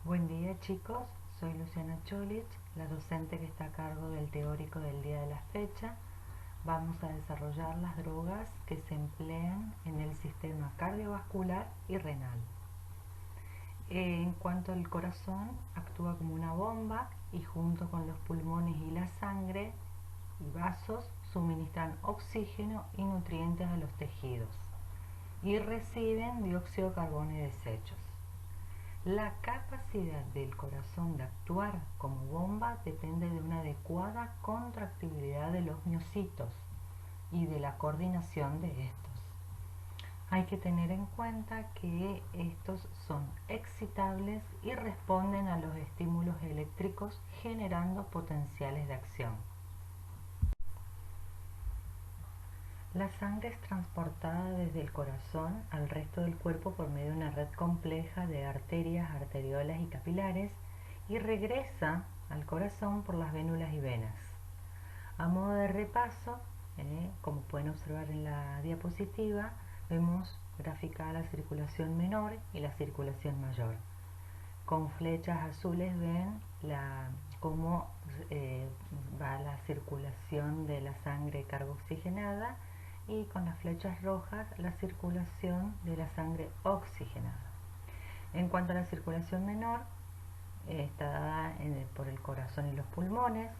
Buen día chicos, soy Luciana Cholich, la docente que está a cargo del teórico del día de la fecha. Vamos a desarrollar las drogas que se emplean en el sistema cardiovascular y renal. En cuanto al corazón, actúa como una bomba y junto con los pulmones y la sangre y vasos suministran oxígeno y nutrientes a los tejidos y reciben dióxido de carbono y desechos. La capacidad del corazón de actuar como bomba depende de una adecuada contractibilidad de los miocitos y de la coordinación de estos. Hay que tener en cuenta que estos son excitables y responden a los estímulos eléctricos generando potenciales de acción. La sangre es transportada desde el corazón al resto del cuerpo por medio de una red compleja de arterias, arteriolas y capilares y regresa al corazón por las vénulas y venas. A modo de repaso, como pueden observar en la diapositiva, vemos graficada la circulación menor y la circulación mayor. Con flechas azules ven cómo va la circulación de la sangre carboxigenada y con las flechas rojas la circulación de la sangre oxigenada. En cuanto a la circulación menor, está dada por el corazón y los pulmones,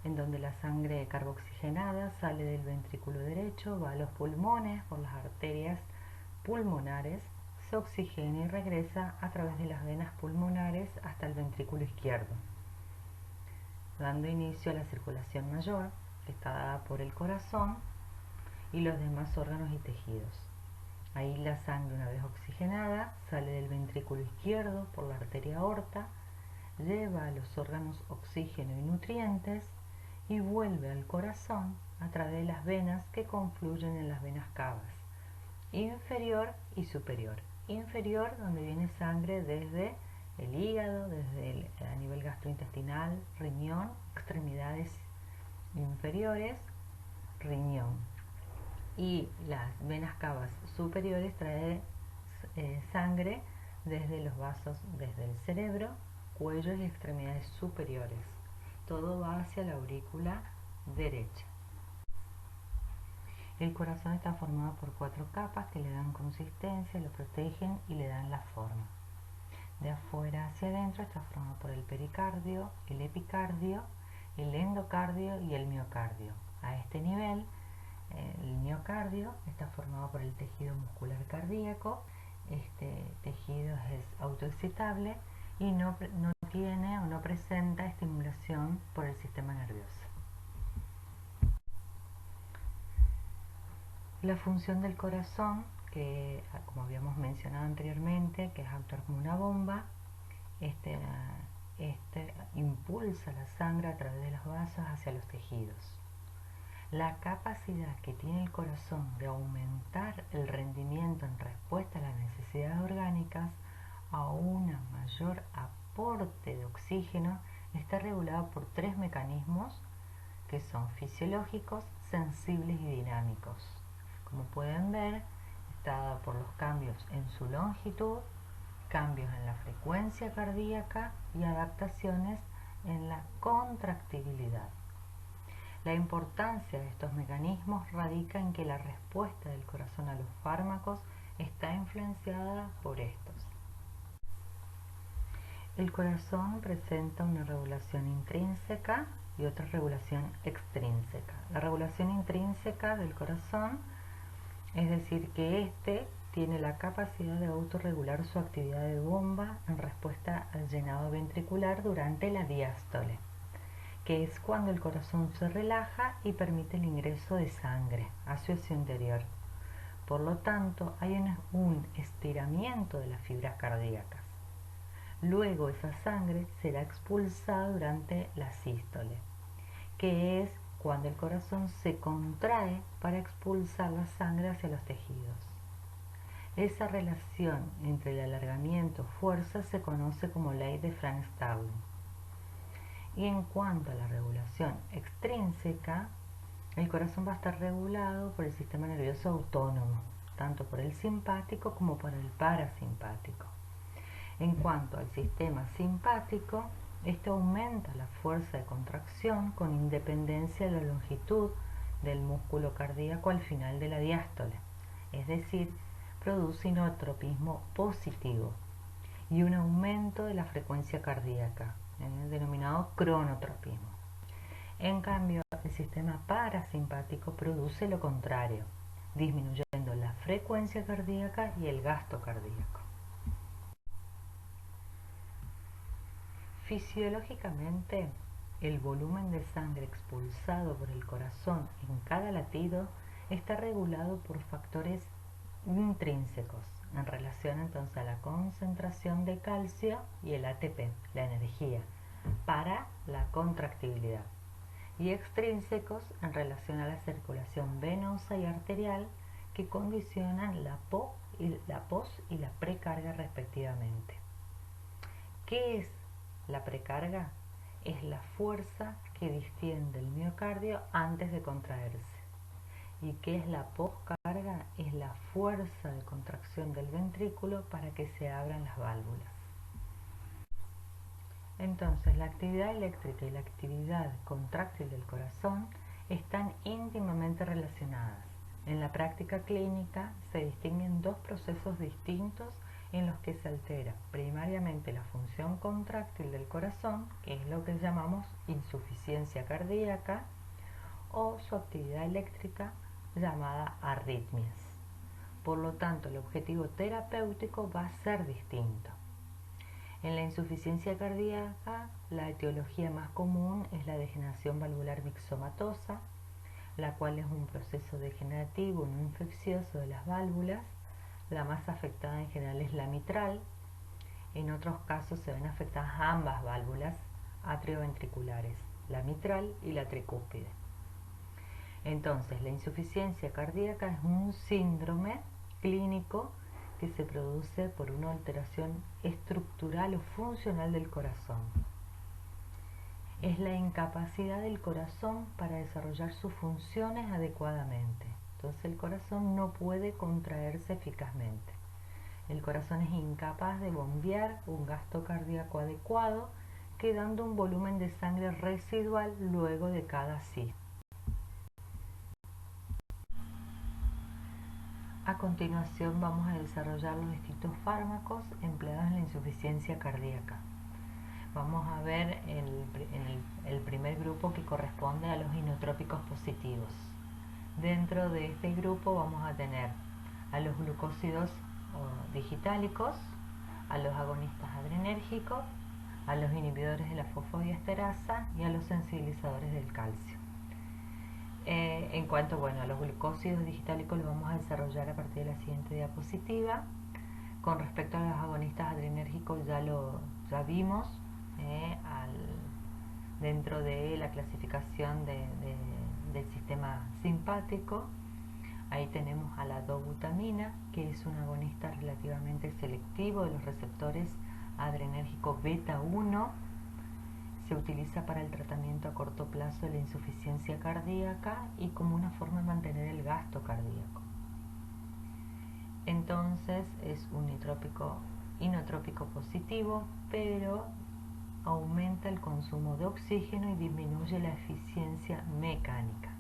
en donde la sangre carboxigenada sale del ventrículo derecho, va a los pulmones por las arterias pulmonares, se oxigena y regresa a través de las venas pulmonares hasta el ventrículo izquierdo, dando inicio a la circulación mayor, que está dada por el corazón y los demás órganos y tejidos. Ahí la sangre, una vez oxigenada, sale del ventrículo izquierdo por la arteria aorta, lleva a los órganos oxígeno y nutrientes y vuelve al corazón a través de las venas que confluyen en las venas cavas, inferior y superior. Inferior, donde viene sangre desde el hígado, a nivel gastrointestinal, riñón, extremidades inferiores, riñón. Y las venas cavas superiores trae sangre desde los vasos, desde el cerebro, cuello y extremidades superiores. Todo va hacia la aurícula derecha. El corazón está formado por 4 capas que le dan consistencia, lo protegen y le dan la forma. De afuera hacia adentro está formado por el pericardio, el epicardio, el endocardio y el miocardio. A este nivel, el miocardio está formado por el tejido muscular cardíaco. Este tejido es autoexcitable y no tiene o no presenta estimulación por el sistema nervioso. La función del corazón, que como habíamos mencionado anteriormente, que es actuar como una bomba, este impulsa la sangre a través de los vasos hacia los tejidos. La capacidad que tiene el corazón de aumentar el rendimiento en respuesta a las necesidades orgánicas a un mayor aporte de oxígeno está regulada por 3 mecanismos que son fisiológicos, sensibles y dinámicos. Como pueden ver, está dada por los cambios en su longitud, cambios en la frecuencia cardíaca y adaptaciones en la contractibilidad. La importancia de estos mecanismos radica en que la respuesta del corazón a los fármacos está influenciada por estos. El corazón presenta una regulación intrínseca y otra regulación extrínseca. La regulación intrínseca del corazón, es decir, que éste tiene la capacidad de autorregular su actividad de bomba en respuesta al llenado ventricular durante la diástole, que es cuando el corazón se relaja y permite el ingreso de sangre hacia su interior. Por lo tanto, hay un estiramiento de las fibras cardíacas. Luego esa sangre será expulsada durante la sístole, que es cuando el corazón se contrae para expulsar la sangre hacia los tejidos. Esa relación entre el alargamiento-fuerza se conoce como ley de Frank-Starling. Y en cuanto a la regulación extrínseca, el corazón va a estar regulado por el sistema nervioso autónomo, tanto por el simpático como por el parasimpático. En cuanto al sistema simpático, este aumenta la fuerza de contracción con independencia de la longitud del músculo cardíaco al final de la diástole, es decir, produce inotropismo positivo y un aumento de la frecuencia cardíaca, denominado cronotropismo. En cambio, el sistema parasimpático produce lo contrario, disminuyendo la frecuencia cardíaca y el gasto cardíaco. Fisiológicamente, el volumen de sangre expulsado por el corazón en cada latido está regulado por factores intrínsecos en relación entonces a la concentración de calcio y el ATP, la energía, para la contractibilidad, y extrínsecos en relación a la circulación venosa y arterial que condicionan la pos y la precarga respectivamente. ¿Qué es la precarga? Es la fuerza que distiende el miocardio antes de contraerse. ¿Y qué es la poscarga? Es la fuerza de contracción del ventrículo para que se abran las válvulas. Entonces, la actividad eléctrica y la actividad contráctil del corazón están íntimamente relacionadas. En la práctica clínica se distinguen dos procesos distintos en los que se altera primariamente la función contráctil del corazón, que es lo que llamamos insuficiencia cardíaca, o su actividad eléctrica, llamada arritmias. Por lo tanto, el objetivo terapéutico va a ser distinto. En la insuficiencia cardíaca, la etiología más común es la degeneración valvular mixomatosa, la cual es un proceso degenerativo no infeccioso de las válvulas. La más afectada en general es la mitral. En otros casos se ven afectadas ambas válvulas atrioventriculares, la mitral y la tricúspide. Entonces, la insuficiencia cardíaca es un síndrome clínico que se produce por una alteración estructural o funcional del corazón. Es la incapacidad del corazón para desarrollar sus funciones adecuadamente. Entonces el corazón no puede contraerse eficazmente. El corazón es incapaz de bombear un gasto cardíaco adecuado, quedando un volumen de sangre residual luego de cada sí. A continuación vamos a desarrollar los distintos fármacos empleados en la insuficiencia cardíaca. Vamos a ver el primer grupo, que corresponde a los inotrópicos positivos. Dentro de este grupo vamos a tener a los glucósidos digitálicos, a los agonistas adrenérgicos, a los inhibidores de la fosfodiesterasa y a los sensibilizadores del calcio. En cuanto a los glucósidos digitálicos, los vamos a desarrollar a partir de la siguiente diapositiva. Con respecto a los agonistas adrenérgicos ya vimos dentro de la clasificación del sistema simpático. Ahí tenemos a la dobutamina, que es un agonista relativamente selectivo de los receptores adrenérgicos beta 1. Se utiliza para el tratamiento a corto plazo de la insuficiencia cardíaca y como una forma de mantener el gasto cardíaco. Entonces es un inotrópico positivo, pero aumenta el consumo de oxígeno y disminuye la eficiencia mecánica.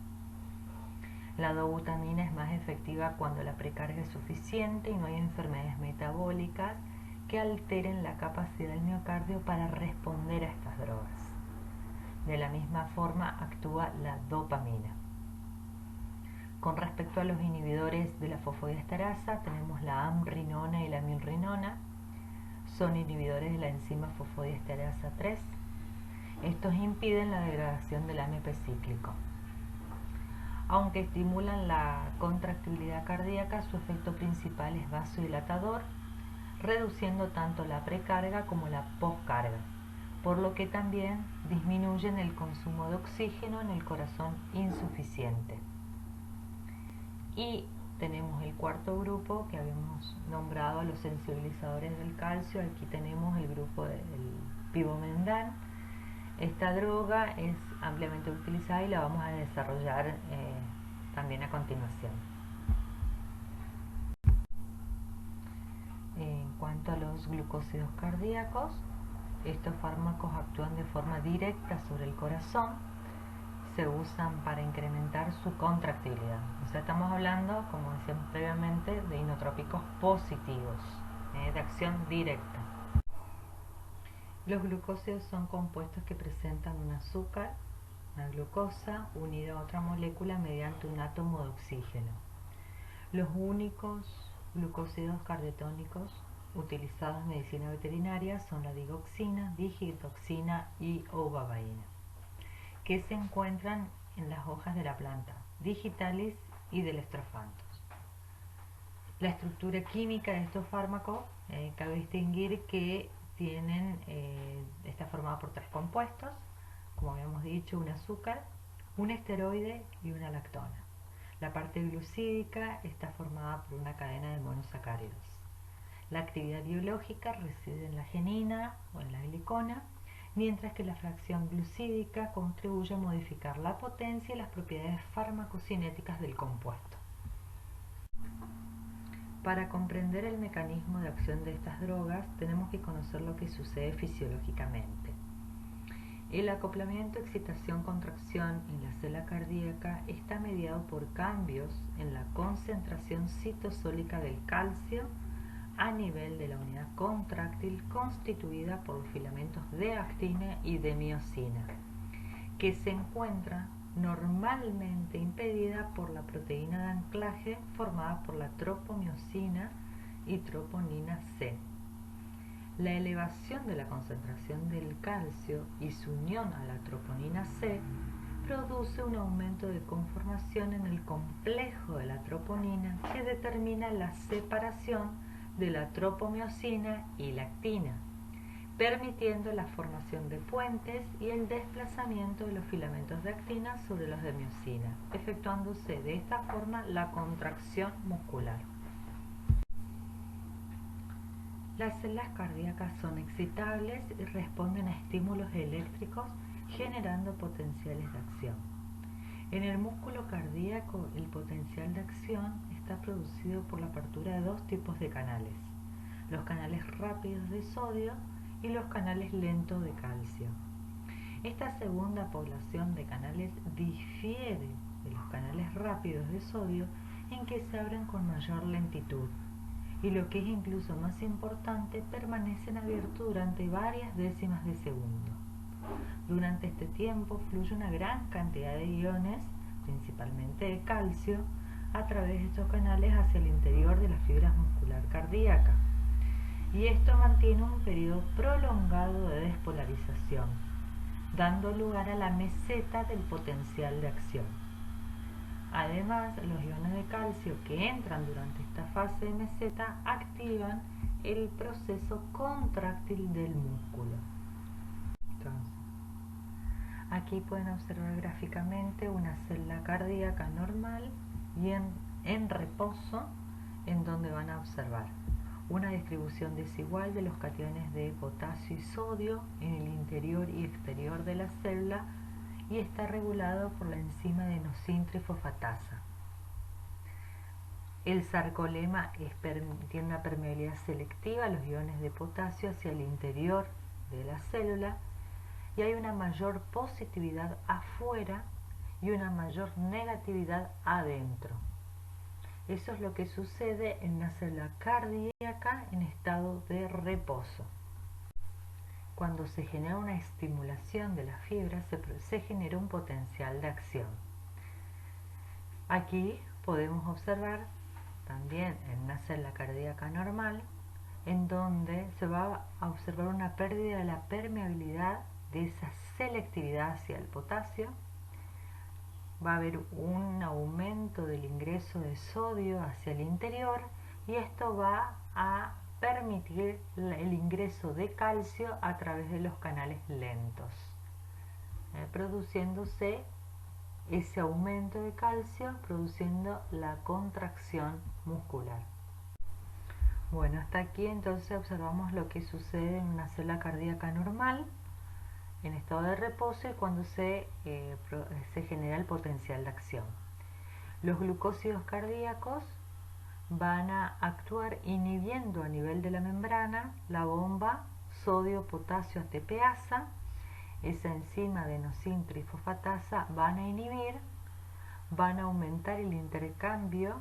La dobutamina es más efectiva cuando la precarga es suficiente y no hay enfermedades metabólicas que alteren la capacidad del miocardio para responder a estas drogas. De la misma forma actúa la dopamina. Con respecto a los inhibidores de la fosfodiesterasa, tenemos la amrinona y la milrinona. Son inhibidores de la enzima fosfodiesterasa 3. Estos impiden la degradación del AMP cíclico. Aunque estimulan la contractibilidad cardíaca, su efecto principal es vasodilatador, reduciendo tanto la precarga como la poscarga, por lo que también disminuyen el consumo de oxígeno en el corazón insuficiente. Y tenemos el cuarto grupo, que habíamos nombrado a los sensibilizadores del calcio. Aquí tenemos el grupo del pibomendan. Esta droga es ampliamente utilizada y la vamos a desarrollar también a continuación. En cuanto a los glucósidos cardíacos, estos fármacos actúan de forma directa sobre el corazón, se usan para incrementar su contractibilidad. O sea, estamos hablando, como decíamos previamente, de inotrópicos positivos, de acción directa. Los glucósidos son compuestos que presentan un azúcar, una glucosa, unida a otra molécula mediante un átomo de oxígeno. Los únicos glucósidos cardiotónicos utilizados en medicina veterinaria son la digoxina, digitoxina y obabaína, que se encuentran en las hojas de la planta digitalis y del estrofanthus. La estructura química de estos fármacos cabe distinguir que está formada por 3 compuestos, como habíamos dicho, un azúcar, un esteroide y una lactona. La parte glucídica está formada por una cadena de monosacáridos. La actividad biológica reside en la genina o en la glicona, mientras que la fracción glucídica contribuye a modificar la potencia y las propiedades farmacocinéticas del compuesto. Para comprender el mecanismo de acción de estas drogas, tenemos que conocer lo que sucede fisiológicamente. El acoplamiento excitación-contracción en la célula cardíaca está mediado por cambios en la concentración citosólica del calcio a nivel de la unidad contráctil constituida por los filamentos de actina y de miosina, que se encuentra normalmente impedida por la proteína de anclaje formada por la tropomiosina y troponina C. La elevación de la concentración del calcio y su unión a la troponina C produce un aumento de conformación en el complejo de la troponina que determina la separación de la tropomiosina y la actina, permitiendo la formación de puentes y el desplazamiento de los filamentos de actina sobre los de miosina, efectuándose de esta forma la contracción muscular. Las células cardíacas son excitables y responden a estímulos eléctricos generando potenciales de acción. En el músculo cardíaco, el potencial de acción está producido por la apertura de 2 tipos de canales: los canales rápidos de sodio y los canales lentos de calcio. Esta segunda población de canales difiere de los canales rápidos de sodio en que se abren con mayor lentitud y, lo que es incluso más importante, permanecen abiertos durante varias décimas de segundo. Durante este tiempo fluye una gran cantidad de iones, principalmente de calcio, a través de estos canales hacia el interior de la fibra muscular cardíaca, y esto mantiene un periodo prolongado de despolarización, dando lugar a la meseta del potencial de acción. Además, los iones de calcio que entran durante esta fase de meseta activan el proceso contráctil del músculo. Entonces, aquí pueden observar gráficamente una célula cardíaca normal y en reposo, en donde van a observar una distribución desigual de los cationes de potasio y sodio en el interior y exterior de la célula, y está regulado por la enzima adenosíntrifosfatasa. El sarcolema tiene una permeabilidad selectiva a los iones de potasio hacia el interior de la célula, y hay una mayor positividad afuera y una mayor negatividad adentro. Eso es lo que sucede en una célula cardíaca en estado de reposo. Cuando se genera una estimulación de la fibra, se genera un potencial de acción. Aquí podemos observar también en una célula cardíaca normal, en donde se va a observar una pérdida de la permeabilidad de esa selectividad hacia el potasio. Va a haber un aumento del ingreso de sodio hacia el interior, y esto va a permitir el ingreso de calcio a través de los canales lentos, produciéndose ese aumento de calcio, produciendo la contracción muscular. Bueno, hasta aquí entonces observamos lo que sucede en una célula cardíaca normal en estado de reposo y cuando se genera el potencial de acción. Los glucósidos cardíacos van a actuar inhibiendo a nivel de la membrana la bomba sodio-potasio ATPasa. Esa enzima adenosín trifosfatasa van a inhibir, van a aumentar el intercambio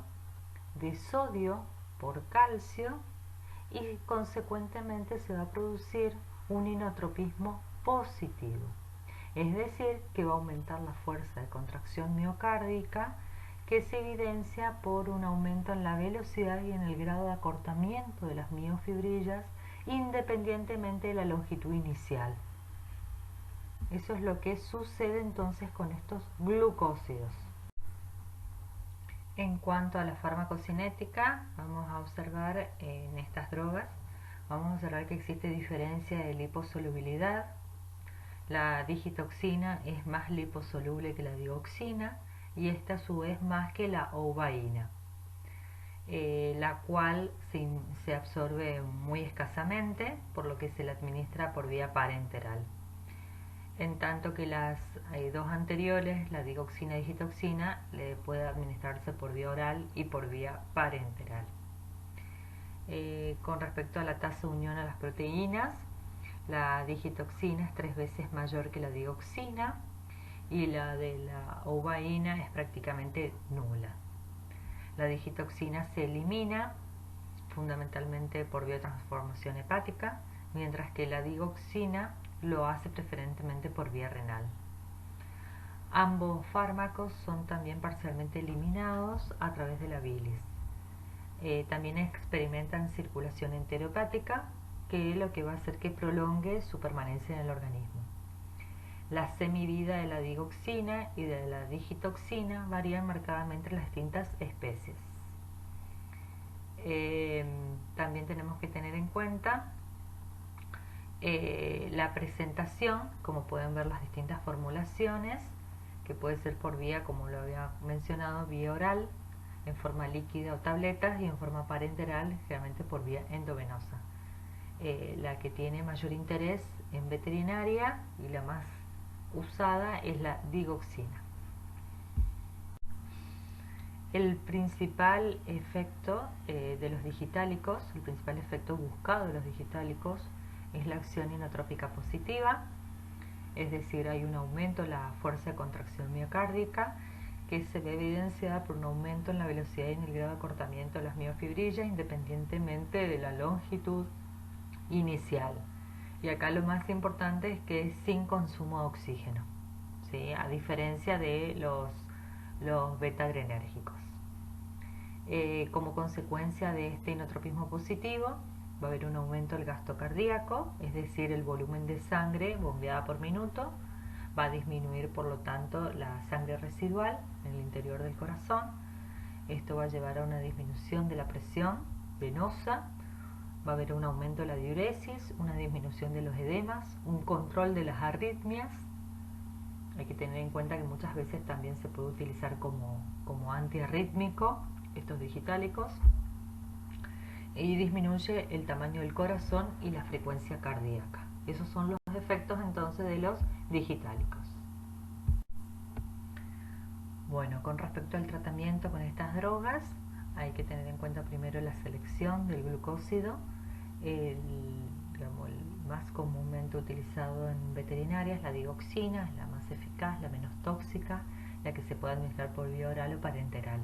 de sodio por calcio y consecuentemente se va a producir un inotropismo positivo. Es decir, que va a aumentar la fuerza de contracción miocárdica, que se evidencia por un aumento en la velocidad y en el grado de acortamiento de las miofibrillas independientemente de la longitud inicial. Eso es lo que sucede entonces con estos glucósidos. En cuanto a la farmacocinética, vamos a observar en estas drogas, vamos a observar que existe diferencia de liposolubilidad. La digitoxina es más liposoluble que la dioxina y esta a su vez más que la oubaína, la cual se absorbe muy escasamente, por lo que se la administra por vía parenteral. En tanto que las dos anteriores, la digoxina y digitoxina, le puede administrarse por vía oral y por vía parenteral. Con respecto a la tasa de unión a las proteínas, la digitoxina es 3 veces mayor que la digoxina y la de la oubaína es prácticamente nula. La digitoxina se elimina fundamentalmente por biotransformación hepática, mientras que la digoxina lo hace preferentemente por vía renal. Ambos fármacos son también parcialmente eliminados a través de la bilis. También experimentan circulación enterohepática, que es lo que va a hacer que prolongue su permanencia en el organismo. La semivida de la digoxina y de la digitoxina varían marcadamente en las distintas especies. También tenemos que tener en cuenta la presentación, como pueden ver las distintas formulaciones, que puede ser por vía, como lo había mencionado, vía oral, en forma líquida o tabletas, y en forma parenteral, generalmente por vía endovenosa. La que tiene mayor interés en veterinaria y la más usada es la digoxina. El principal efecto de los digitálicos, el principal efecto buscado de los digitálicos es la acción inotrópica positiva, es decir, hay un aumento en la fuerza de contracción miocárdica que se ve evidenciada por un aumento en la velocidad y en el grado de acortamiento de las miofibrillas independientemente de la longitud inicial. Y acá lo más importante es que es sin consumo de oxígeno, ¿sí? A diferencia de los beta-adrenérgicos. Como consecuencia de este inotropismo positivo va a haber un aumento del gasto cardíaco, es decir, el volumen de sangre bombeada por minuto, va a disminuir por lo tanto la sangre residual en el interior del corazón. Esto va a llevar a una disminución de la presión venosa, va a haber un aumento de la diuresis, una disminución de los edemas, un control de las arritmias. Hay que tener en cuenta que muchas veces también se puede utilizar como antiarrítmico estos digitálicos, y disminuye el tamaño del corazón y la frecuencia cardíaca. Esos son los efectos entonces de los digitálicos. Bueno, con respecto al tratamiento con estas drogas, hay que tener en cuenta primero la selección del glucósido. El más comúnmente utilizado en veterinaria es la digoxina, es la más eficaz, la menos tóxica, la que se puede administrar por vía oral o parenteral.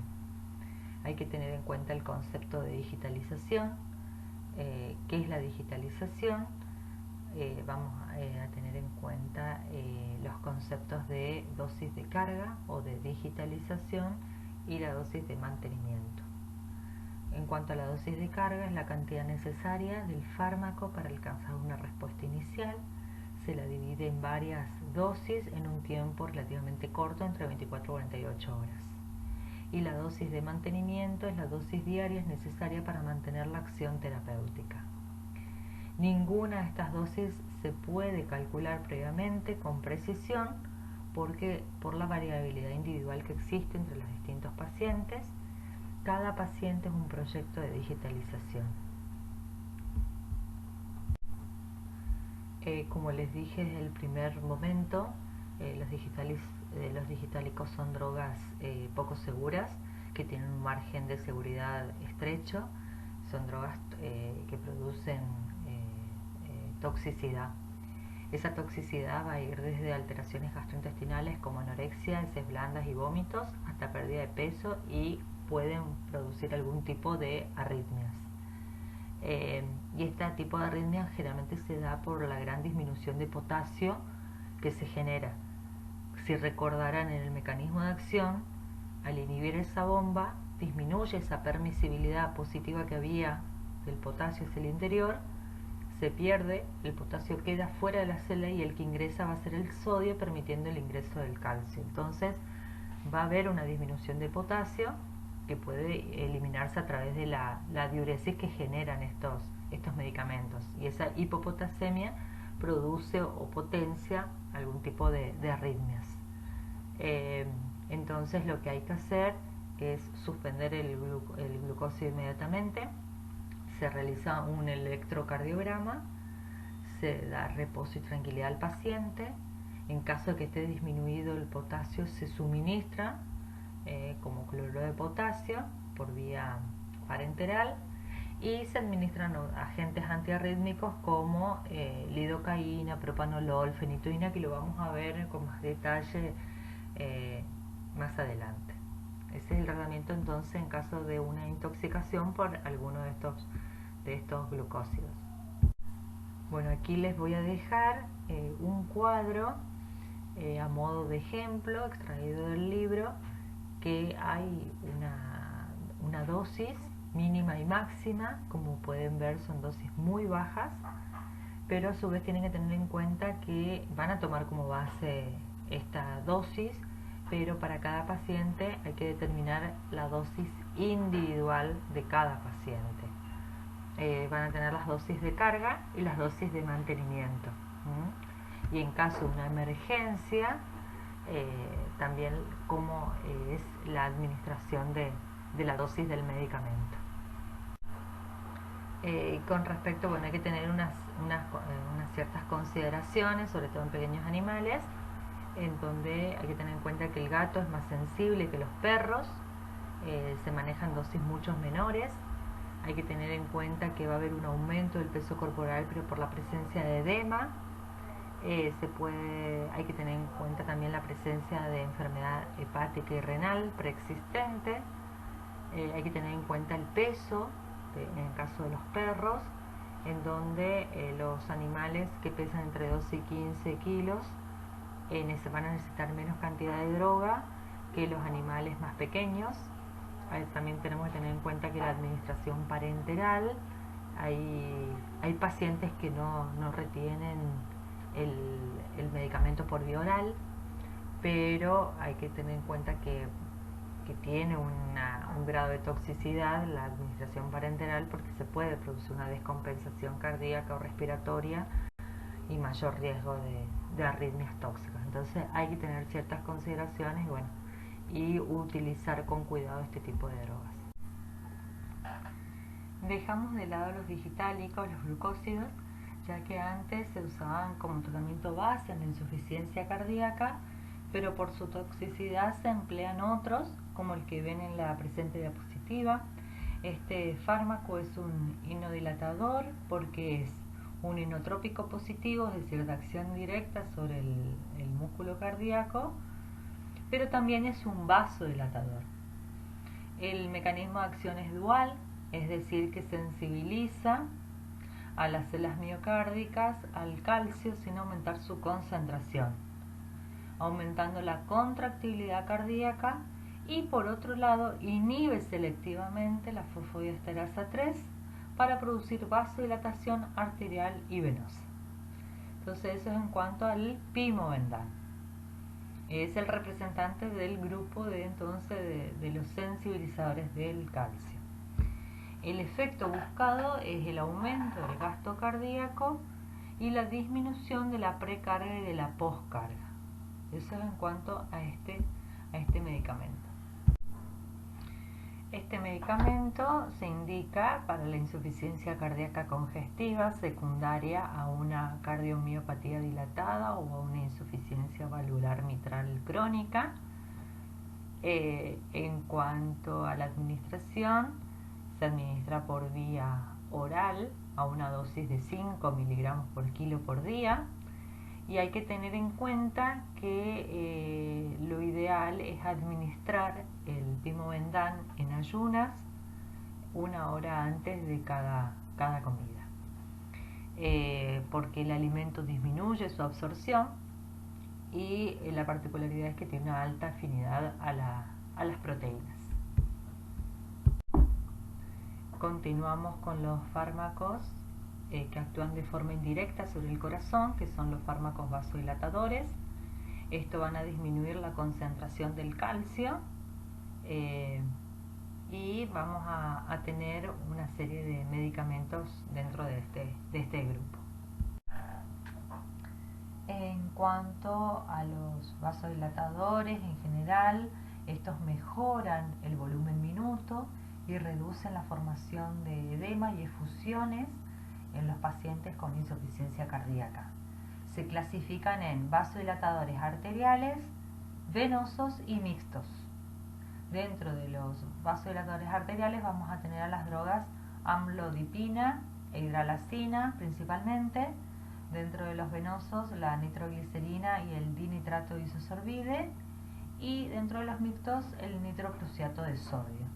Hay que tener en cuenta el concepto de digitalización. ¿Qué es la digitalización? Vamos a tener en cuenta los conceptos de dosis de carga o de digitalización y la dosis de mantenimiento. En cuanto a la dosis de carga, es la cantidad necesaria del fármaco para alcanzar una respuesta inicial. Se la divide en varias dosis en un tiempo relativamente corto, entre 24 y 48 horas. Y la dosis de mantenimiento es la dosis diaria necesaria para mantener la acción terapéutica. Ninguna de estas dosis se puede calcular previamente con precisión porque por la variabilidad individual que existe entre los distintos pacientes, cada paciente es un proyecto de digitalización. Como les dije desde el primer momento, los digitálicos son drogas poco seguras que tienen un margen de seguridad estrecho, son drogas que producen toxicidad. Esa toxicidad va a ir desde alteraciones gastrointestinales como anorexia, heces blandas y vómitos, hasta pérdida de peso, y pueden producir algún tipo de arritmias. Y este tipo de arritmia generalmente se da por la gran disminución de potasio que se genera. Si recordarán en el mecanismo de acción, al inhibir esa bomba, disminuye esa permisibilidad positiva que había del potasio hacia el interior, se pierde, el potasio queda fuera de la célula y el que ingresa va a ser el sodio, permitiendo el ingreso del calcio. Entonces va a haber una disminución de potasio que puede eliminarse a través de la diuresis que generan estos medicamentos, y esa hipopotasemia produce o potencia algún tipo de arritmias. Entonces lo que hay que hacer es suspender el glucósido inmediatamente, se realiza un electrocardiograma, se da reposo y tranquilidad al paciente. En caso de que esté disminuido el potasio, se suministra como cloruro de potasio por vía parenteral, y se administran agentes antiarrítmicos como lidocaína, propanolol, fenitoína, que lo vamos a ver con más detalle más adelante. Ese es el tratamiento entonces en caso de una intoxicación por alguno de estos glucósidos. Bueno, aquí les voy a dejar un cuadro a modo de ejemplo extraído del libro, que hay una dosis mínima y máxima. Como pueden ver, son dosis muy bajas, pero a su vez tienen que tener en cuenta que van a tomar como base esta dosis, pero para cada paciente hay que determinar la dosis individual de cada paciente. Van a tener las dosis de carga y las dosis de mantenimiento. Y en caso de una emergencia, también cómo es la administración de la dosis del medicamento. Con respecto, bueno, hay que tener unas ciertas consideraciones, sobre todo en pequeños animales, en donde hay que tener en cuenta que el gato es más sensible que los perros, se manejan dosis mucho menores. Hay que tener en cuenta que va a haber un aumento del peso corporal, pero por la presencia de edema. Hay que tener en cuenta también la presencia de enfermedad hepática y renal preexistente. Hay que tener en cuenta el peso, en el caso de los perros, en donde los animales que pesan entre 12 y 15 kilos van a necesitar menos cantidad de droga que los animales más pequeños. También tenemos que tener en cuenta que la administración parenteral, hay pacientes que no retienen el medicamento por vía oral, pero hay que tener en cuenta que tiene un grado de toxicidad la administración parenteral, porque se puede producir una descompensación cardíaca o respiratoria y mayor riesgo de arritmias tóxicas. Entonces hay que tener ciertas consideraciones y utilizar con cuidado este tipo de drogas. Dejamos de lado los digitálicos, los glucósidos, ya que antes se usaban como tratamiento base en la insuficiencia cardíaca, pero por su toxicidad se emplean otros, como el que ven en la presente diapositiva. Este fármaco es un inodilatador porque es un inotrópico positivo, es decir, de acción directa sobre el músculo cardíaco, pero también es un vasodilatador. El mecanismo de acción es dual, es decir, que sensibiliza a las células miocárdicas al calcio sin aumentar su concentración, aumentando la contractibilidad cardíaca, y por otro lado inhibe selectivamente la fosfodiesterasa 3 para producir vasodilatación arterial y venosa. Entonces eso es en cuanto al pimobendan. Es el representante del grupo de los sensibilizadores del calcio. El efecto buscado es el aumento del gasto cardíaco y la disminución de la precarga y de la poscarga. Eso es en cuanto a este medicamento. Este medicamento se indica para la insuficiencia cardíaca congestiva secundaria a una cardiomiopatía dilatada o a una insuficiencia valvular mitral crónica. En cuanto a la administración, se administra por vía oral a una dosis de 5 miligramos por kilo por día, y hay que tener en cuenta que lo ideal es administrar el Pimobendan en ayunas 1 hora antes de cada comida, porque el alimento disminuye su absorción y la particularidad es que tiene una alta afinidad a las proteínas. Continuamos con los fármacos que actúan de forma indirecta sobre el corazón, que son los fármacos vasodilatadores. Estos van a disminuir la concentración del calcio y vamos a tener una serie de medicamentos dentro de este grupo. En cuanto a los vasodilatadores en general, estos mejoran el volumen minuto y reducen la formación de edema y efusiones en los pacientes con insuficiencia cardíaca. Se clasifican en vasodilatadores arteriales, venosos y mixtos. Dentro de los vasodilatadores arteriales vamos a tener a las drogas amlodipina e hidralazina principalmente. Dentro de los venosos, la nitroglicerina y el dinitrato isosorbide, y dentro de los mixtos, el nitrocruciato de sodio.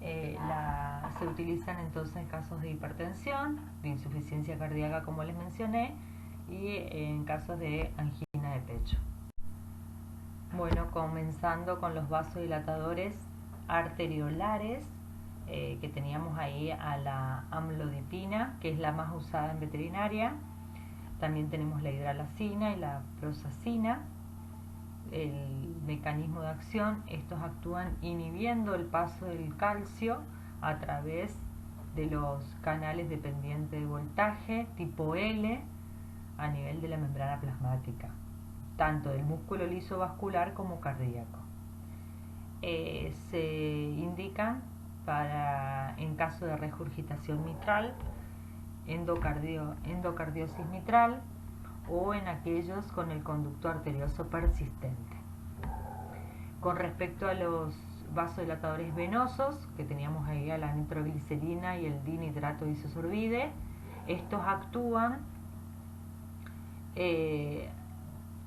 Se utilizan entonces en casos de hipertensión, de insuficiencia cardíaca como les mencioné, y en casos de angina de pecho. Bueno, comenzando con los vasodilatadores arteriolares, que teníamos ahí a la amlodipina, que es la más usada en veterinaria. También tenemos la hidralazina y la prozacina. El mecanismo de acción: estos actúan inhibiendo el paso del calcio a través de los canales dependientes de voltaje tipo L a nivel de la membrana plasmática, tanto del músculo liso vascular como cardíaco. Se indican en caso de regurgitación mitral, endocardiosis mitral o en aquellos con el conducto arterioso persistente. Con respecto a los vasodilatadores venosos, que teníamos ahí a la nitroglicerina y el dinitrato isosorbide, estos actúan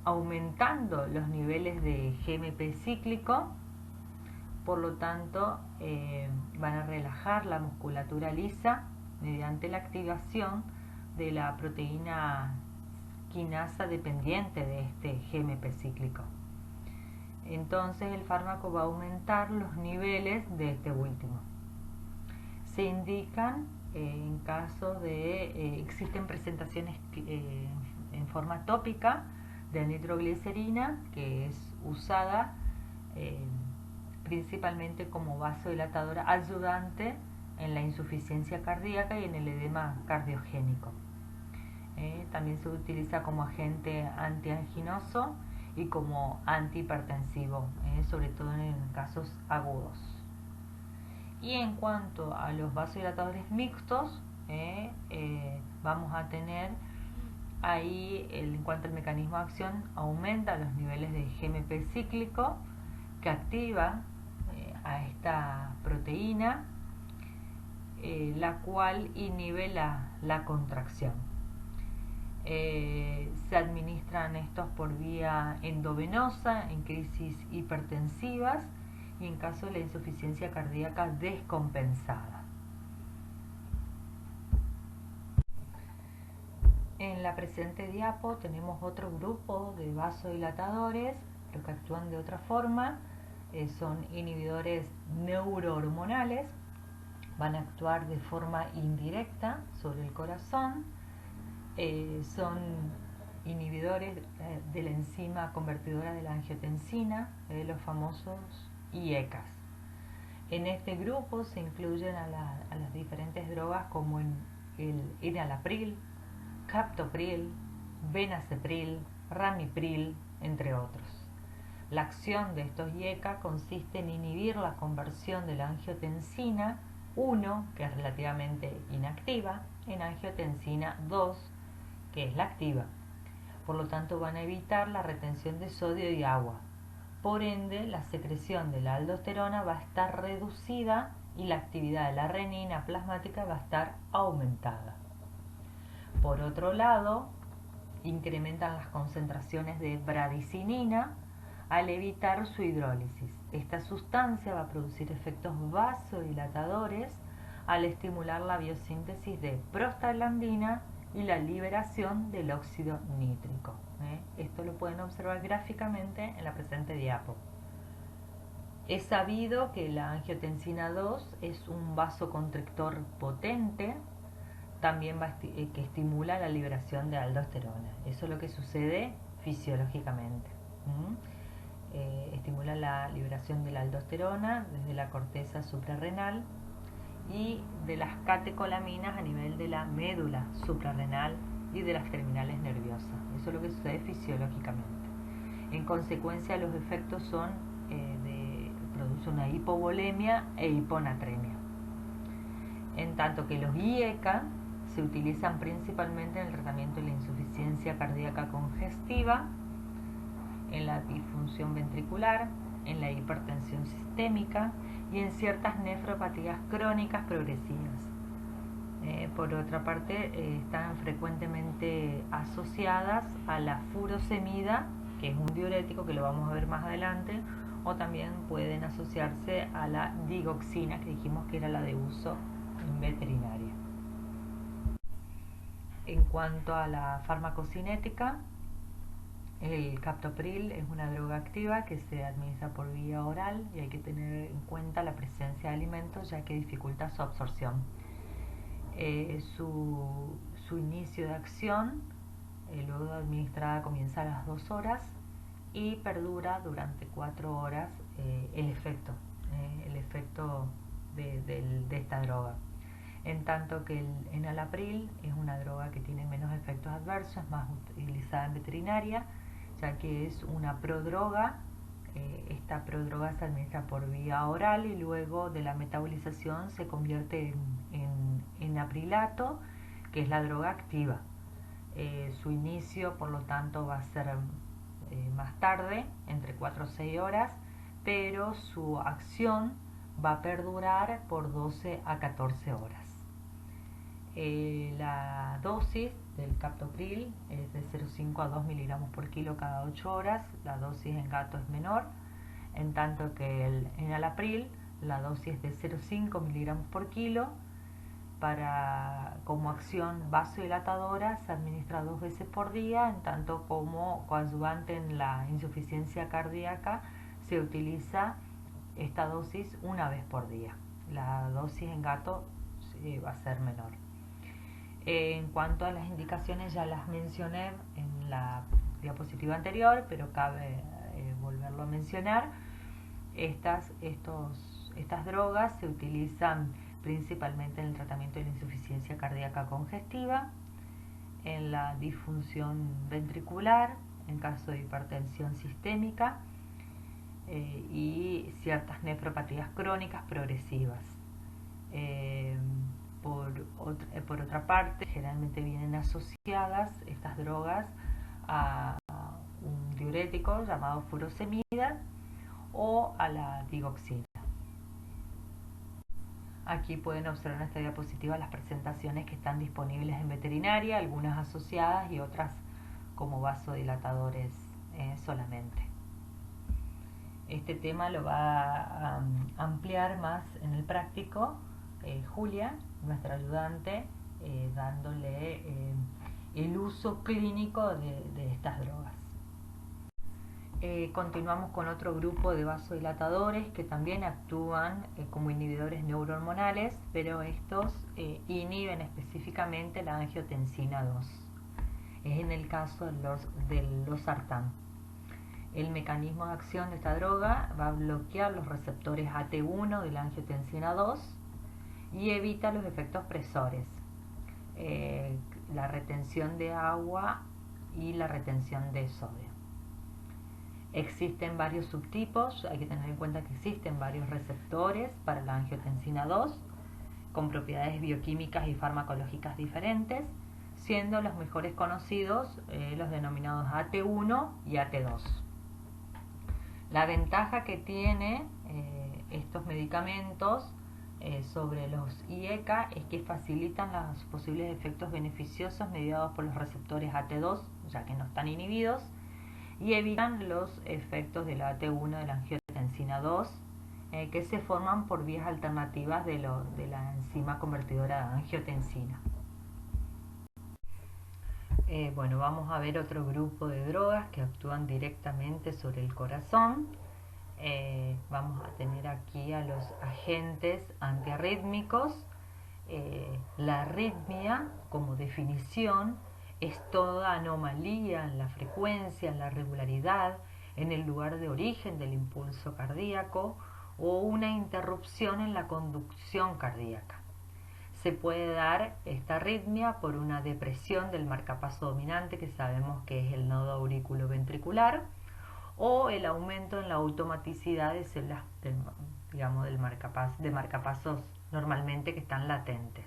aumentando los niveles de GMP cíclico. Por lo tanto, van a relajar la musculatura lisa mediante la activación de la proteína quinasa dependiente de este GMP cíclico. Entonces el fármaco va a aumentar los niveles de este último. Se indican en caso de existen presentaciones en forma tópica de nitroglicerina, que es usada principalmente como vasodilatadora ayudante en la insuficiencia cardíaca y en el edema cardiogénico. También se utiliza como agente antianginoso y como antihipertensivo, sobre todo en casos agudos. Y en cuanto a los vasodilatadores mixtos, vamos a tener ahí, en cuanto al mecanismo de acción, aumenta los niveles de GMP cíclico, que activa a esta proteína, la cual inhibe la contracción. Se administran estos por vía endovenosa en crisis hipertensivas y en caso de la insuficiencia cardíaca descompensada. En la presente diapo tenemos otro grupo de vasodilatadores, pero que actúan de otra forma. Son inhibidores neurohormonales, van a actuar de forma indirecta sobre el corazón. Son inhibidores de la enzima convertidora de la angiotensina, los famosos IECAS. En este grupo se incluyen a las diferentes drogas como el enalapril, captopril, benacepril, ramipril, entre otros. La acción de estos IECA consiste en inhibir la conversión de la angiotensina 1, que es relativamente inactiva, en angiotensina 2, que es la activa. Por lo tanto, van a evitar la retención de sodio y agua, Por ende, la secreción de la aldosterona va a estar reducida y la actividad de la renina plasmática va a estar aumentada. Por otro lado, incrementan las concentraciones de bradicinina al evitar su hidrólisis. Esta sustancia va a producir efectos vasodilatadores al estimular la biosíntesis de prostaglandina y la liberación del óxido nítrico. Esto lo pueden observar gráficamente en la presente diapo. Es sabido que la angiotensina 2 es un vasoconstrictor potente, también que estimula la liberación de aldosterona. Eso es lo que sucede fisiológicamente. Estimula la liberación de la aldosterona desde la corteza suprarrenal y de las catecolaminas a nivel de la médula suprarrenal y de las terminales nerviosas. Eso es lo que sucede fisiológicamente. En consecuencia, los efectos son produce una hipovolemia e hiponatremia. En tanto que los IECA se utilizan principalmente en el tratamiento de la insuficiencia cardíaca congestiva, en la disfunción ventricular, en la hipertensión sistémica y en ciertas nefropatías crónicas progresivas. Por otra parte, están frecuentemente asociadas a la furosemida, que es un diurético que lo vamos a ver más adelante, o también pueden asociarse a la digoxina, que dijimos que era la de uso en veterinaria. En cuanto a la farmacocinética, el captopril es una droga activa que se administra por vía oral y hay que tener en cuenta la presencia de alimentos, ya que dificulta su absorción. Su inicio de acción, luego de administrada, comienza a las 2 horas y perdura durante 4 horas el efecto de esta droga. En tanto que el enalapril es una droga que tiene menos efectos adversos, es más utilizada en veterinaria, ya que es una prodroga. Esta prodroga se administra por vía oral y luego de la metabolización se convierte en aprilato, que es la droga activa. Su inicio, por lo tanto, va a ser más tarde, entre 4 o 6 horas, pero su acción va a perdurar por 12 a 14 horas. La dosis del captopril es de 0,5 a 2 miligramos por kilo cada 8 horas. La dosis en gato es menor, en tanto que el enalapril, la dosis es de 0,5 miligramos por kilo. Como acción vasodilatadora se administra 2 veces por día, en tanto como coadyuvante en la insuficiencia cardíaca se utiliza esta dosis una vez por día. La dosis en gato va a ser menor. En cuanto a las indicaciones, ya las mencioné en la diapositiva anterior, pero cabe volverlo a mencionar. Estas drogas se utilizan principalmente en el tratamiento de la insuficiencia cardíaca congestiva, en la disfunción ventricular, en caso de hipertensión sistémica y ciertas nefropatías crónicas progresivas. Por otra parte, generalmente vienen asociadas estas drogas a un diurético llamado furosemida o a la digoxina. Aquí pueden observar en esta diapositiva las presentaciones que están disponibles en veterinaria, algunas asociadas y otras como vasodilatadores solamente. Este tema lo va a ampliar más en el práctico Julia, nuestra ayudante, dándole el uso clínico de estas drogas. Continuamos con otro grupo de vasodilatadores que también actúan como inhibidores neurohormonales, pero estos inhiben específicamente la angiotensina 2. Es en el caso del losartán. El mecanismo de acción de esta droga va a bloquear los receptores AT1 de la angiotensina 2 y evita los efectos presores, la retención de agua y la retención de sodio. Existen varios subtipos, hay que tener en cuenta que existen varios receptores para la angiotensina 2 con propiedades bioquímicas y farmacológicas diferentes, siendo los mejores conocidos los denominados AT1 y AT2. La ventaja que tiene estos medicamentos sobre los IECA es que facilitan los posibles efectos beneficiosos mediados por los receptores AT2, ya que no están inhibidos, y evitan los efectos de la AT1 de la angiotensina 2, que se forman por vías alternativas de la enzima convertidora de angiotensina. Bueno, vamos a ver otro grupo de drogas que actúan directamente sobre el corazón. Vamos a tener aquí a los agentes antiarrítmicos. La arritmia, como definición, es toda anomalía en la frecuencia, en la regularidad, en el lugar de origen del impulso cardíaco o una interrupción en la conducción cardíaca. Se puede dar esta arritmia por una depresión del marcapaso dominante, que sabemos que es el nodo auriculoventricular, o el aumento en la automaticidad de células de marcapasos normalmente que están latentes.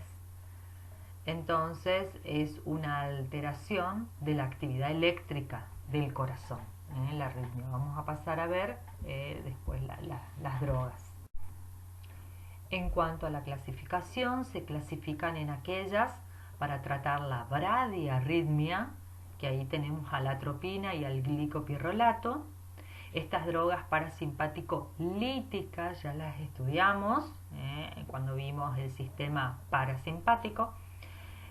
Entonces es una alteración de la actividad eléctrica del corazón, la arritmia. Vamos a pasar a ver después las drogas. En cuanto a la clasificación, se clasifican en aquellas para tratar la bradiarritmia, que ahí tenemos a la atropina y al glicopirrolato. Estas drogas parasimpático-líticas ya las estudiamos cuando vimos el sistema parasimpático.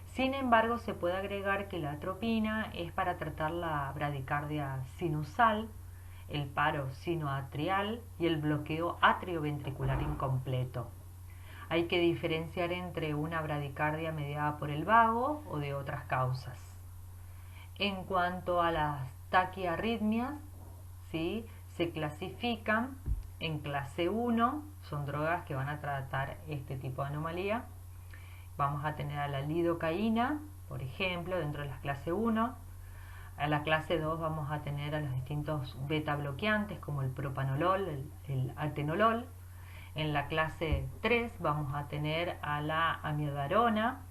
Sin embargo, se puede agregar que la atropina es para tratar la bradicardia sinusal, el paro sinoatrial y el bloqueo atrioventricular incompleto. Hay que diferenciar entre una bradicardia mediada por el vago o de otras causas. En cuanto a las taquiarritmias, ¿sí?, se clasifican en clase 1, son drogas que van a tratar este tipo de anomalía. Vamos a tener a la lidocaína, por ejemplo, dentro de la clase 1. A la clase 2 vamos a tener a los distintos beta bloqueantes como el propanolol, el atenolol. En la clase 3 vamos a tener a la amiodarona.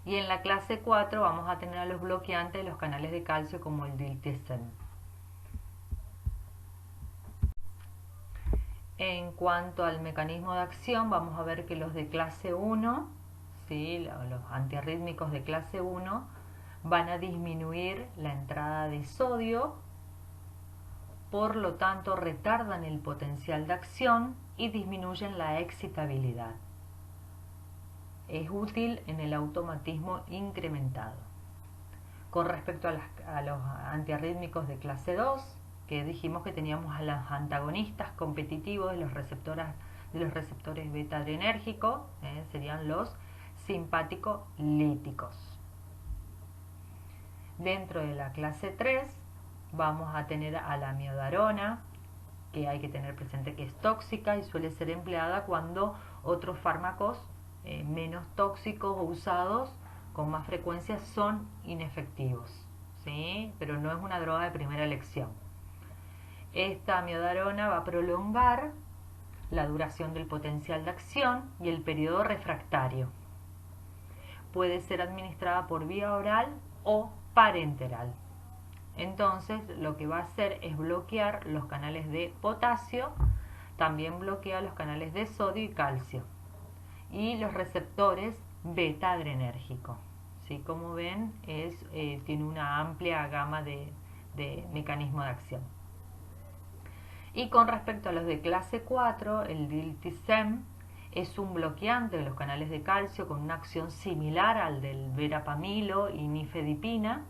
Y en la clase 4 vamos a tener a los bloqueantes de los canales de calcio como el diltiazem. En cuanto al mecanismo de acción, vamos a ver que los de clase 1, ¿sí?, los antiarrítmicos de clase 1, van a disminuir la entrada de sodio, por lo tanto retardan el potencial de acción y disminuyen la excitabilidad. Es útil en el automatismo incrementado. Con respecto a los antiarrítmicos de clase 2, que dijimos que teníamos a los antagonistas competitivos de los receptores beta adrenérgicos, serían los simpático-líticos. Dentro de la clase 3 vamos a tener a la amiodarona, que hay que tener presente que es tóxica y suele ser empleada cuando otros fármacos menos tóxicos o usados con más frecuencia son inefectivos, ¿sí?, pero no es una droga de primera elección. Esta amiodarona va a prolongar la duración del potencial de acción y el periodo refractario. Puede ser administrada por vía oral o parenteral. Entonces lo que va a hacer es bloquear los canales de potasio, también bloquea los canales de sodio y calcio y los receptores beta adrenérgico. ¿Sí? Como ven, tiene una amplia gama de mecanismos de acción. Y con respecto a los de clase 4, el diltiazem es un bloqueante de los canales de calcio con una acción similar al del verapamilo y nifedipina.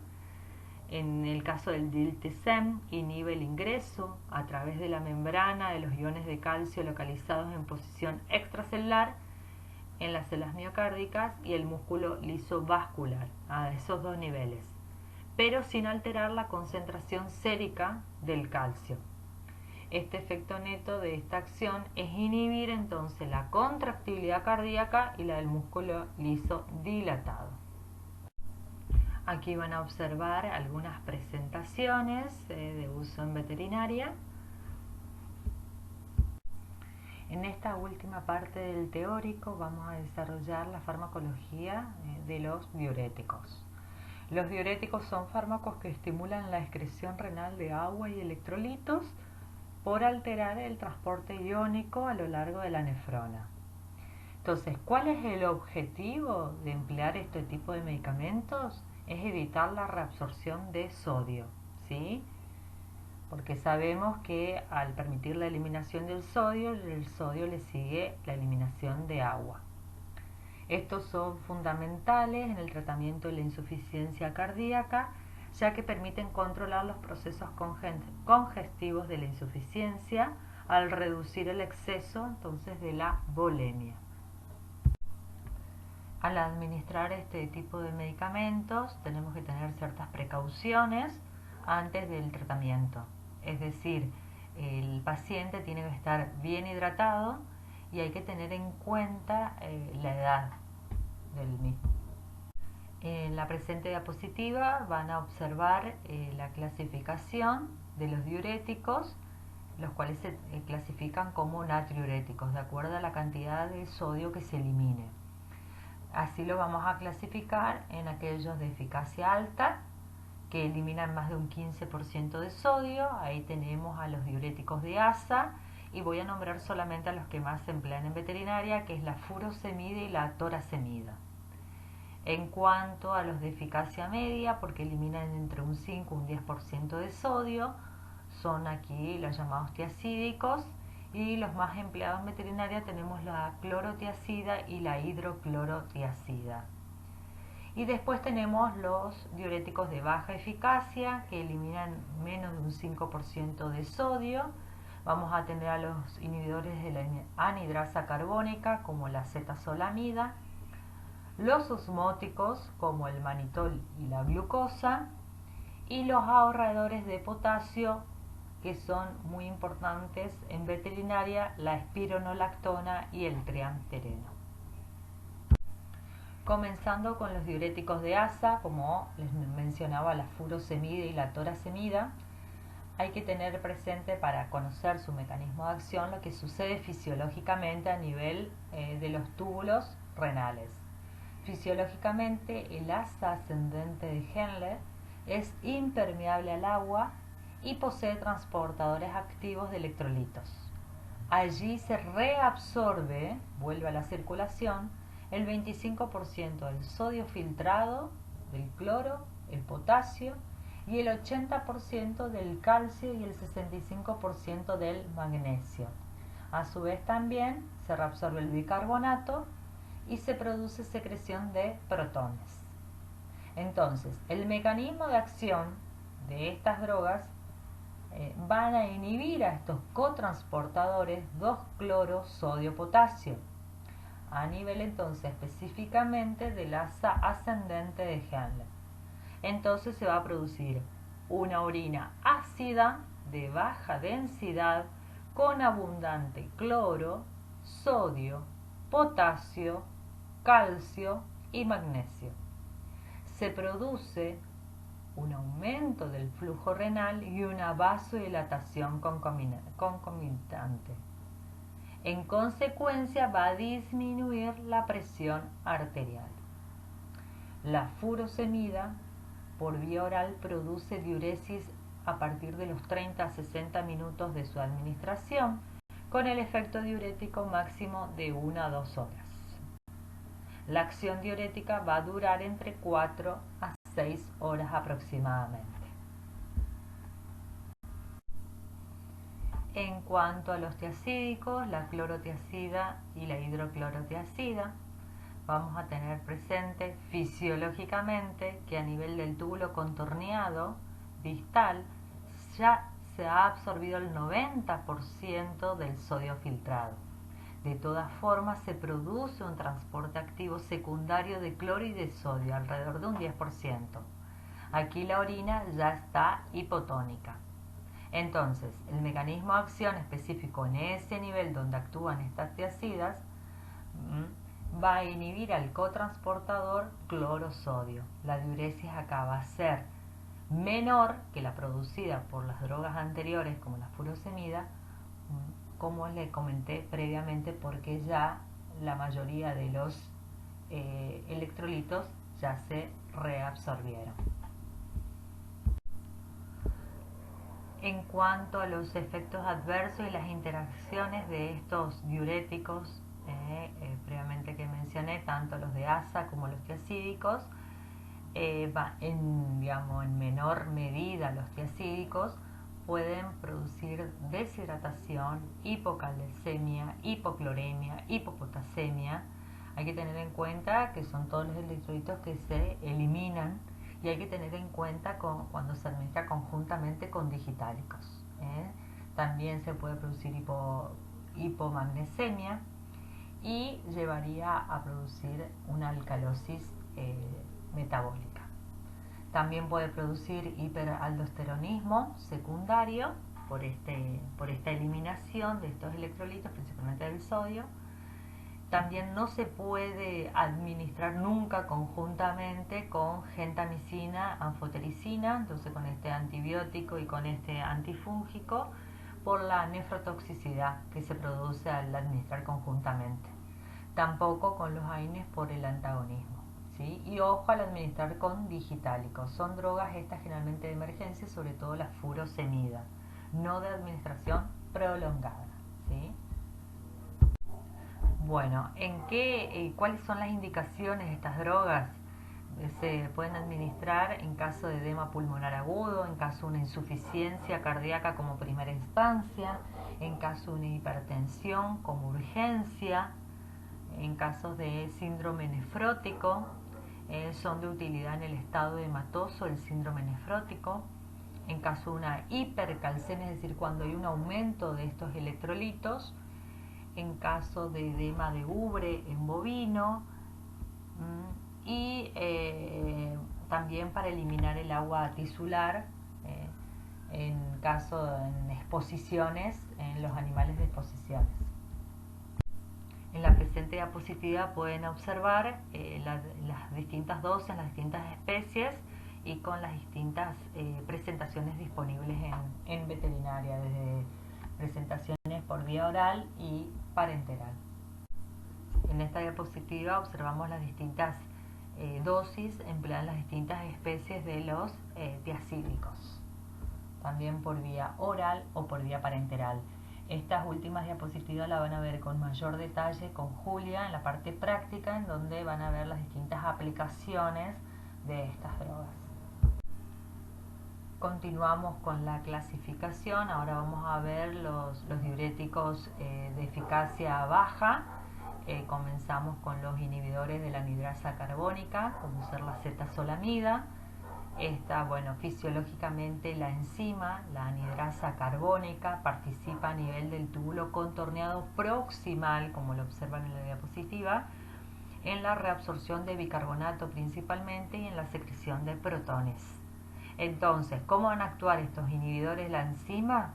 En el caso del diltiazem, inhibe el ingreso a través de la membrana de los iones de calcio localizados en posición extracelular en las células miocárdicas y el músculo lisovascular, a esos dos niveles, pero sin alterar la concentración sérica del calcio. Este efecto neto de esta acción es inhibir entonces la contractibilidad cardíaca y la del músculo liso dilatado. Aquí van a observar algunas presentaciones de uso en veterinaria. En esta última parte del teórico vamos a desarrollar la farmacología de los diuréticos. Los diuréticos son fármacos que estimulan la excreción renal de agua y electrolitos por alterar el transporte iónico a lo largo de la nefrona. Entonces, ¿cuál es el objetivo de emplear este tipo de medicamentos? Es evitar la reabsorción de sodio, ¿sí? Porque sabemos que al permitir la eliminación del sodio, el sodio le sigue la eliminación de agua. Estos son fundamentales en el tratamiento de la insuficiencia cardíaca, ya que permiten controlar los procesos congestivos de la insuficiencia al reducir el exceso entonces de la volemia. Al administrar este tipo de medicamentos tenemos que tener ciertas precauciones antes del tratamiento. Es decir, el paciente tiene que estar bien hidratado y hay que tener en cuenta la edad del mismo. En la presente diapositiva van a observar la clasificación de los diuréticos, los cuales se clasifican como natriuréticos de acuerdo a la cantidad de sodio que se elimine. Así lo vamos a clasificar en aquellos de eficacia alta, que eliminan más de un 15% de sodio. Ahí tenemos a los diuréticos de ASA y voy a nombrar solamente a los que más se emplean en veterinaria, que es la furosemida y la toracemida. En cuanto a los de eficacia media, porque eliminan entre un 5 y un 10% de sodio, son aquí los llamados tiacídicos, y los más empleados en veterinaria tenemos la clorotiacida y la hidroclorotiacida. Y después tenemos los diuréticos de baja eficacia, que eliminan menos de un 5% de sodio. Vamos a tener a los inhibidores de la anhidrasa carbónica, como la acetazolamida, los osmóticos, como el manitol y la glucosa, y los ahorradores de potasio, que son muy importantes en veterinaria, la espironolactona y el triamtereno. Comenzando con los diuréticos de ASA, como les mencionaba, la furosemida y la toracemida, hay que tener presente para conocer su mecanismo de acción lo que sucede fisiológicamente a nivel de los túbulos renales. Fisiológicamente, el asa ascendente de Henle es impermeable al agua y posee transportadores activos de electrolitos. Allí se reabsorbe, vuelve a la circulación, el 25% del sodio filtrado, del cloro, el potasio y el 80% del calcio y el 65% del magnesio. A su vez también se reabsorbe el bicarbonato y se produce secreción de protones. Entonces, el mecanismo de acción de estas drogas van a inhibir a estos cotransportadores 2-cloro-sodio-potasio a nivel entonces específicamente del asa ascendente de Henle. Entonces se va a producir una orina ácida de baja densidad con abundante cloro, sodio, potasio, calcio y magnesio. Se produce un aumento del flujo renal y una vasodilatación concomitante. En consecuencia, va a disminuir la presión arterial. La furosemida por vía oral produce diuresis a partir de los 30 a 60 minutos de su administración, con el efecto diurético máximo de 1 a 2 horas. La acción diurética va a durar entre 4 a 6 horas aproximadamente. En cuanto a los tiacídicos, la clorotiacida y la hidroclorotiacida, vamos a tener presente fisiológicamente que a nivel del túbulo contorneado distal ya se ha absorbido el 90% del sodio filtrado. De todas formas, se produce un transporte activo secundario de cloro y de sodio, alrededor de un 10%. Aquí la orina ya está hipotónica. Entonces, el mecanismo de acción específico en ese nivel donde actúan estas tiacidas va a inhibir al cotransportador cloro-sodio. La diuresis acá va a ser menor que la producida por las drogas anteriores como la furosemida, como le comenté previamente, porque ya la mayoría de los electrolitos ya se reabsorbieron. En cuanto a los efectos adversos y las interacciones de estos diuréticos, previamente que mencioné, tanto los de asa como los tiacídicos, en menor medida los tiacídicos pueden producir deshidratación, hipocalcemia, hipocloremia, hipopotasemia. Hay que tener en cuenta que son todos los electrolitos que se eliminan y hay que tener en cuenta cuando se administra conjuntamente con digitálicos. También se puede producir hipomagnesemia y llevaría a producir una alcalosis metabólica. También puede producir hiperaldosteronismo secundario por esta eliminación de estos electrolitos, principalmente del sodio. También no se puede administrar nunca conjuntamente con gentamicina, anfotericina, entonces con este antibiótico y con este antifúngico, por la nefrotoxicidad que se produce al administrar conjuntamente. Tampoco con los AINES por el antagonismo. ¿Sí? Y ojo al administrar con digitálicos. Son drogas estas generalmente de emergencia, sobre todo la furosemida, no de administración prolongada. ¿Sí? Bueno, ¿cuáles son las indicaciones de estas drogas? Se pueden administrar en caso de edema pulmonar agudo, en caso de una insuficiencia cardíaca como primera instancia, en caso de una hipertensión como urgencia, en casos de síndrome nefrótico, son de utilidad en el estado hematoso, el síndrome nefrótico, en caso de una hipercalcemia, es decir, cuando hay un aumento de estos electrolitos, en caso de edema de ubre en bovino y también para eliminar el agua tisular en exposiciones en los animales de exposiciones. En la presente diapositiva pueden observar las distintas dosis, las distintas especies y con las distintas presentaciones disponibles en veterinaria, desde presentaciones por vía oral y parenteral. En esta diapositiva observamos las distintas dosis empleadas en las distintas especies de los tiacídicos, también por vía oral o por vía parenteral. Estas últimas diapositivas la van a ver con mayor detalle con Julia en la parte práctica, en donde van a ver las distintas aplicaciones de estas drogas. Continuamos con la clasificación. Ahora vamos a ver los diuréticos de eficacia baja. Comenzamos con los inhibidores de la anhidrasa carbónica, como ser la Z-solamida. Fisiológicamente la enzima, la anhidrasa carbónica, participa a nivel del túbulo contorneado proximal, como lo observan en la diapositiva, en la reabsorción de bicarbonato principalmente y en la secreción de protones. Entonces, ¿cómo van a actuar estos inhibidores de la enzima?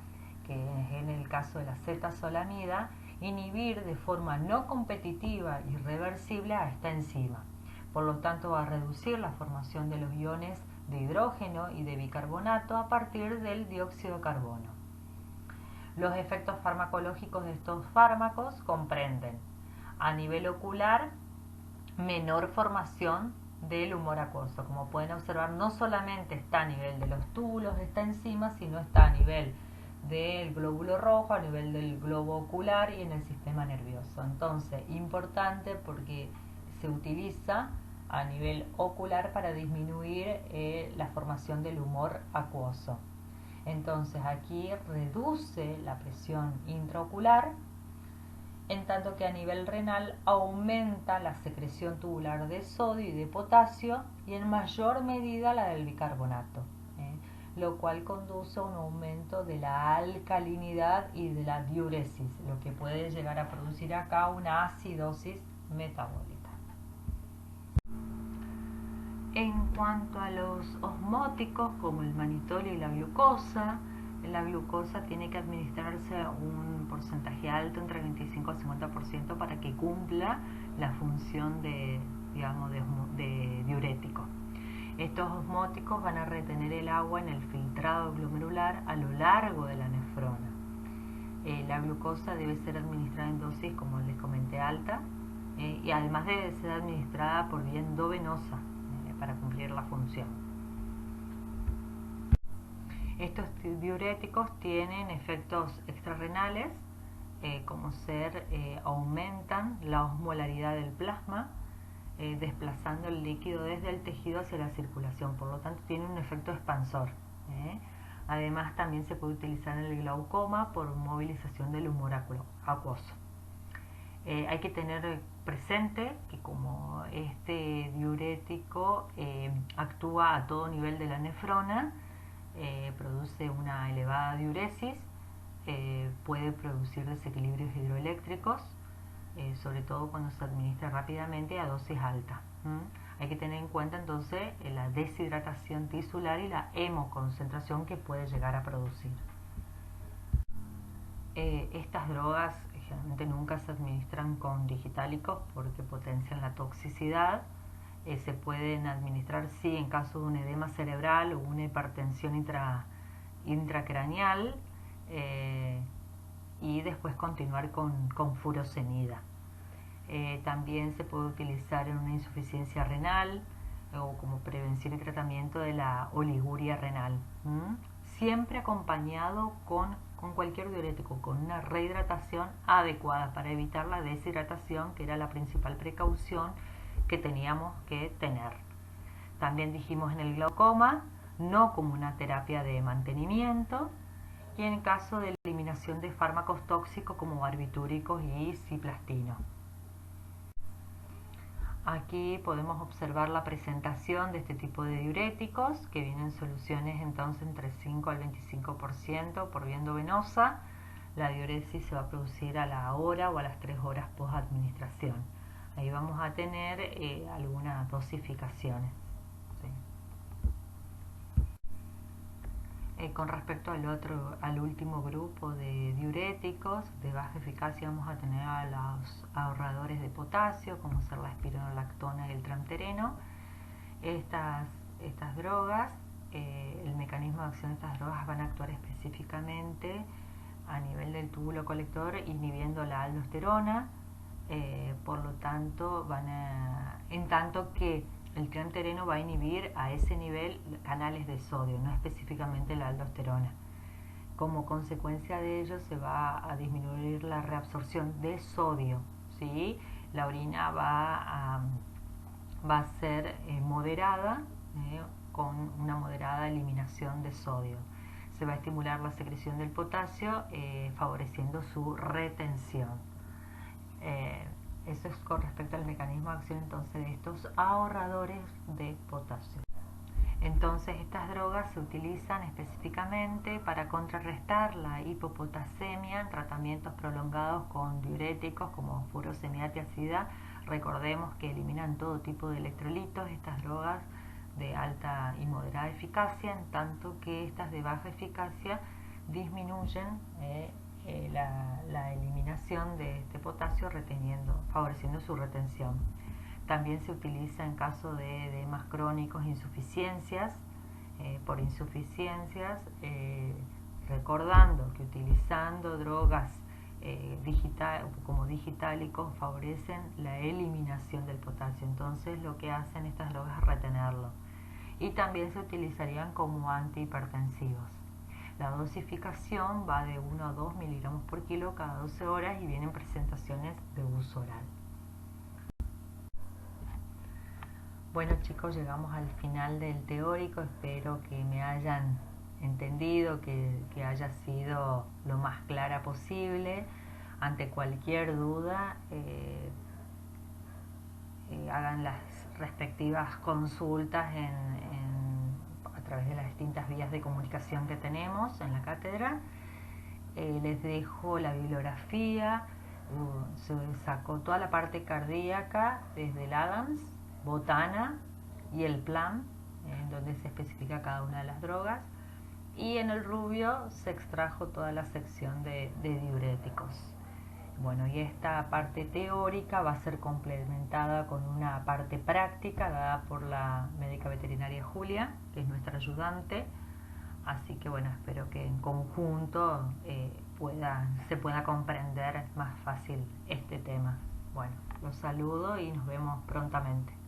Que en el caso de la Z-solamida, inhibir de forma no competitiva y reversible a esta enzima. Por lo tanto, va a reducir la formación de los iones de hidrógeno y de bicarbonato a partir del dióxido de carbono. Los efectos farmacológicos de estos fármacos comprenden a nivel ocular menor formación del humor acuoso. Como pueden observar, no solamente está a nivel de los túbulos de esta enzima, sino está a nivel del glóbulo rojo, a nivel del globo ocular y en el sistema nervioso. Entonces, importante porque se utiliza a nivel ocular para disminuir la formación del humor acuoso. Entonces aquí reduce la presión intraocular, en tanto que a nivel renal aumenta la secreción tubular de sodio y de potasio y en mayor medida la del bicarbonato, lo cual conduce a un aumento de la alcalinidad y de la diuresis, lo que puede llegar a producir acá una acidosis metabólica. En cuanto a los osmóticos, como el manitolio y la glucosa tiene que administrarse un porcentaje alto, entre 25 al 50%, para que cumpla la función de diurético. Estos osmóticos van a retener el agua en el filtrado glomerular a lo largo de la nefrona. La glucosa debe ser administrada en dosis, como les comenté, alta, y además debe ser administrada por vía endovenosa para cumplir la función. Estos diuréticos tienen efectos extrarrenales, como ser aumentan la osmolaridad del plasma, desplazando el líquido desde el tejido hacia la circulación, por lo tanto tiene un efecto expansor. Además también se puede utilizar en el glaucoma por movilización del humor acuoso. Hay que tener presente que como este diurético actúa a todo nivel de la nefrona, produce una elevada diuresis, puede producir desequilibrios hidroeléctricos, sobre todo cuando se administra rápidamente a dosis altas. Hay que tener en cuenta entonces la deshidratación tisular y la hemoconcentración que puede llegar a producir. Estas drogas generalmente nunca se administran con digitálicos porque potencian la toxicidad. Se pueden administrar sí en caso de un edema cerebral o una hipertensión intracraneal, y después continuar con furosemida. También se puede utilizar en una insuficiencia renal o como prevención y tratamiento de la oliguria renal. Siempre acompañado con cualquier diurético, con una rehidratación adecuada para evitar la deshidratación, que era la principal precaución que teníamos que tener. También dijimos en el glaucoma, no como una terapia de mantenimiento, y en caso de eliminación de fármacos tóxicos como barbitúricos y ciplastino. Aquí podemos observar la presentación de este tipo de diuréticos, que vienen en soluciones entonces entre 5 al 25% por vía endovenosa. La diuresis se va a producir a la hora o a las 3 horas post administración. Ahí vamos a tener algunas dosificaciones. ¿Sí? Con respecto al último grupo de diuréticos de baja eficacia, vamos a tener a los ahorradores de potasio, como ser la espironolactona y el tramtereno. Estas drogas, el mecanismo de acción de estas drogas van a actuar específicamente a nivel del túbulo colector, inhibiendo la aldosterona. Por lo tanto, en tanto que el tramtereno va a inhibir a ese nivel canales de sodio, no específicamente la aldosterona. Como consecuencia de ello se va a disminuir la reabsorción de sodio, ¿sí? La orina va a ser moderada, con una moderada eliminación de sodio. Se va a estimular la secreción del potasio, favoreciendo su retención. Eso es con respecto al mecanismo de acción entonces de estos ahorradores de potasio. Entonces estas drogas se utilizan específicamente para contrarrestar la hipopotasemia en tratamientos prolongados con diuréticos como furosemida tiazida. Recordemos que eliminan todo tipo de electrolitos, estas drogas de alta y moderada eficacia, en tanto que estas de baja eficacia disminuyen la eliminación de este potasio, favoreciendo su retención. También se utiliza en caso de edemas crónicos, insuficiencias, recordando que utilizando drogas como digitálicos favorecen la eliminación del potasio. Entonces lo que hacen estas drogas es retenerlo. Y también se utilizarían como antihipertensivos. La dosificación va de 1 a 2 miligramos por kilo cada 12 horas y vienen presentaciones de uso oral. Bueno chicos, llegamos al final del teórico. Espero que me hayan entendido, que haya sido lo más clara posible. Ante cualquier duda, hagan las respectivas consultas a través de las distintas vías de comunicación que tenemos en la cátedra. Les dejo la bibliografía. Se sacó toda la parte cardíaca desde el Adams, Botana y el Plan, en donde se especifica cada una de las drogas, y en el Rubio se extrajo toda la sección de diuréticos. Bueno, y esta parte teórica va a ser complementada con una parte práctica dada por la médica veterinaria Julia, que es nuestra ayudante. Así que bueno, espero que en conjunto se pueda comprender más fácil este tema. Bueno, los saludo y nos vemos prontamente.